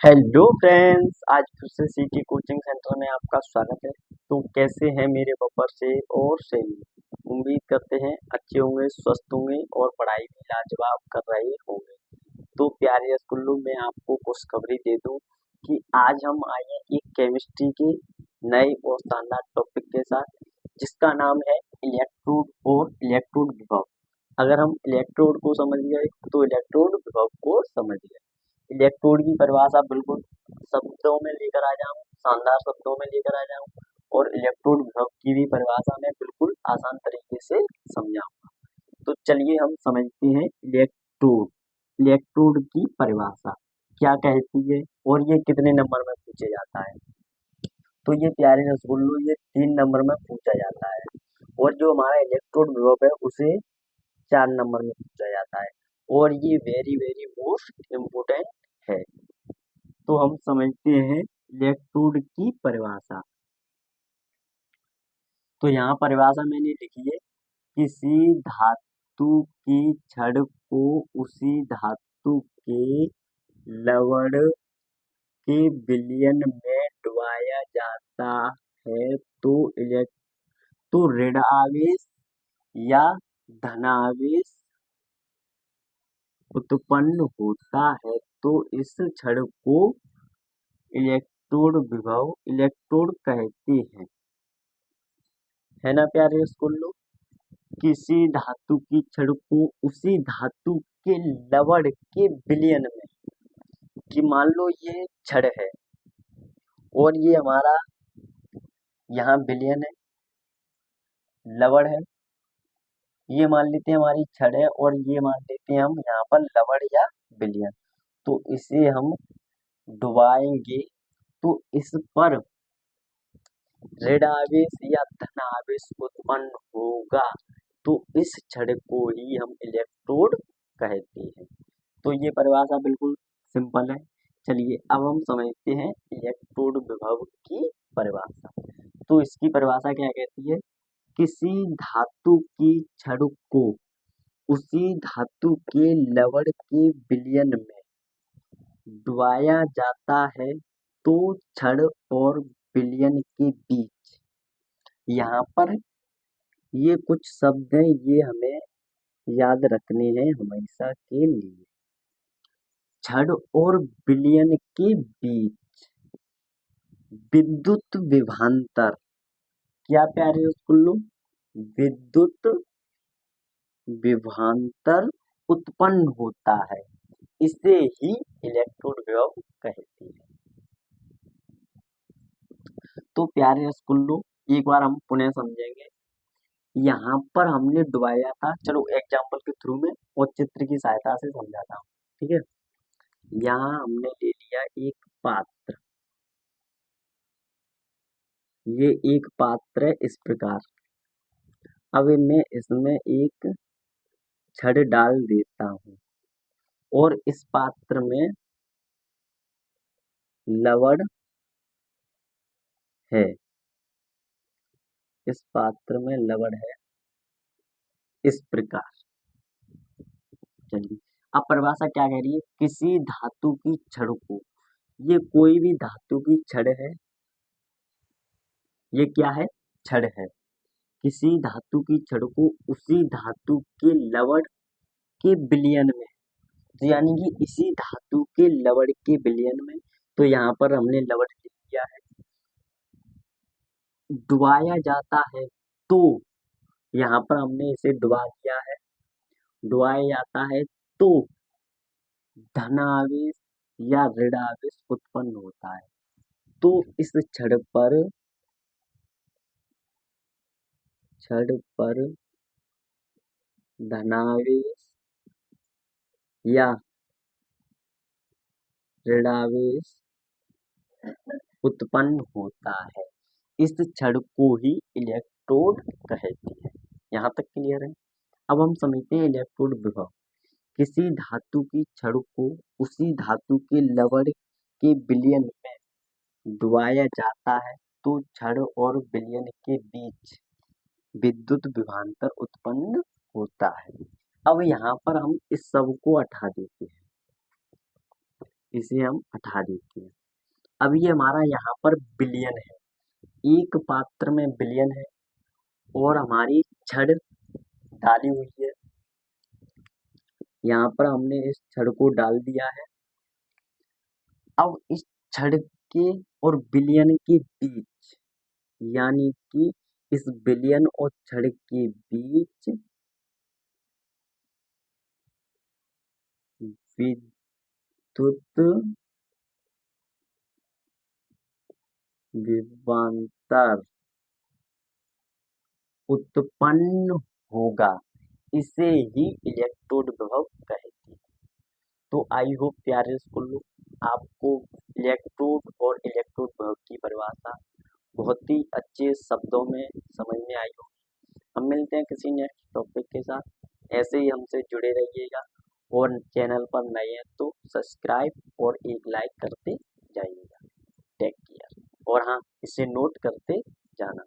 Hello friends, आज फिर से सीटी कोचिंग सेंटर में आपका स्वागत है। तो कैसे हैं मेरे बब्बर से और सहेली? उम्मीद करते हैं अच्छे होंगे, स्वस्थ होंगे और पढ़ाई भी लाजवाब कर रहे होंगे। तो प्यारे स्कूलों में आपको खुशखबरी दे दूं कि आज हम आए हैं एक केमिस्ट्री के नए और शानदार टॉपिक के साथ, जिसका नाम है इलेक्ट्रोड और इलेक्ट्रोड विभव। अगर हम इलेक्ट्रोड को समझ गए तो इलेक्ट्रोड विभव को समझ गए। इलेक्ट्रोड की परिभाषा बिल्कुल शब्दों में लेकर आ जाऊं, शानदार शब्दों में लेकर आ जाऊं, और इलेक्ट्रोड विभव की भी परिभाषा मैं बिल्कुल आसान तरीके से समझाऊंगा। तो चलिए हम समझते हैं इलेक्ट्रोड। इलेक्ट्रोड की परिभाषा क्या कहती है और ये कितने नंबर में पूछे जाता है? तो ये प्यारे रसगुल्लो, ये 3 नंबर में पूछा जाता है। और जो हमारा इलेक्ट्रोड विभव है उसे 4 नंबर में पूछा जाता है। और ये वेरी वेरी मोस्ट इम्पोर्टेंट है। तो हम समझते हैं इलेक्ट्रोड की परिभाषा। तो यहाँ परिभाषा मैंने लिखी है, किसी धातु की छड़ को उसी धातु के लवण के विलयन में डुबाया जाता है तो ऋण आवेश या धनावेश उत्पन्न होता है। तो इस छड़ को इलेक्ट्रोड विभव इलेक्ट्रोड कहते हैं, है ना प्यारे स्कूलों? किसी धातु की छड़ को उसी धातु के लवण के विलयन में, कि मान लो ये छड़ है और ये हमारा यहाँ विलयन है, लवण है। ये मान लेते हैं हमारी छड़ है और ये मान लेते हैं हम यहाँ पर लवण या विलयन। तो इसे हम डुबाएंगे तो इस पर ऋण आवेश या धन आवेश उत्पन्न होगा। तो इस छड़ को ही हम इलेक्ट्रोड कहते हैं। तो ये परिभाषा बिल्कुल सिंपल है। चलिए अब हम समझते हैं इलेक्ट्रोड विभव की परिभाषा। तो इसकी परिभाषा क्या कहती है? किसी धातु की छड़ को उसी धातु के लवण के विलयन में डुबाया जाता है तो छड़ और विलयन के बीच, यहाँ पर ये कुछ शब्द हैं, ये हमें याद रखने हैं हमेशा के लिए। छड़ और विलयन के बीच विद्युत विभवांतर, क्या प्यारे स्कूलों? विद्युत विभवांतर उत्पन्न होता है। इसे ही इलेक्ट्रोड विभव कहते हैं। तो प्यारे स्कूलों, एक बार हम पुनः समझेंगे। यहाँ पर हमने डुबाया था, चलो एग्जाम्पल के थ्रू में और चित्र की सहायता से समझाता हूँ, ठीक है? यहाँ हमने ले लिया एक पात्र, ये एक पात्र है इस प्रकार। अब मैं इसमें एक छड़ डाल देता हूँ और इस पात्र में लवण है, इस पात्र में लवण है इस प्रकार। चलिए अब परिभाषा क्या कह रही है? किसी धातु की छड़ को, ये कोई भी धातु की छड़ है, ये क्या है? छड़ है। किसी धातु की छड़ को उसी धातु के लवण के विलयन में, तो यानी कि इसी धातु के लवण के विलयन में, तो यहाँ पर हमने लवण लिख दिया है। डुबाया जाता है तो यहाँ पर हमने इसे डुबा दिया है। डुबाया जाता है तो धनावेश या ऋणावेश उत्पन्न होता है। तो इस छड़ पर धनावेश या ऋणावेश उत्पन्न होता है। इस छड़ को ही इलेक्ट्रोड कहते हैं। यहाँ तक क्लियर है? अब हम समझते हैं इलेक्ट्रोड विभव। किसी धातु की छड़ को उसी धातु के लवण के विलयन में डुबाया जाता है तो छड़ और विलयन के बीच विद्युत विभवांतर उत्पन्न होता है। अब यहाँ पर हम इस सब को हटा देते हैं, इसे हम हटा देते हैं। अब ये हमारा यहाँ पर बिलियन है, एक पात्र में बिलियन है और हमारी छड़ डाली हुई है। यहाँ पर हमने इस छड़ को डाल दिया है। अब इस छड़ के और बिलियन के बीच, यानी कि इस बिलियन और छड़ के बीच विद्युत विभवांतर उत्पन्न होगा, इसे ही इलेक्ट्रोड विभव कहते हैं। तो आई होप प्यारे स्कूलों, आपको इलेक्ट्रोड और इलेक्ट्रोड विभव की परिभाषा बहुत ही अच्छे शब्दों में समझ में आई होगी। हम मिलते हैं किसी नेक्स्ट टॉपिक के साथ, ऐसे ही हमसे जुड़े रहिएगा और चैनल पर नए हैं तो सब्सक्राइब और एक लाइक करते जाइएगा। Take care. और हाँ, इसे नोट करते जाना।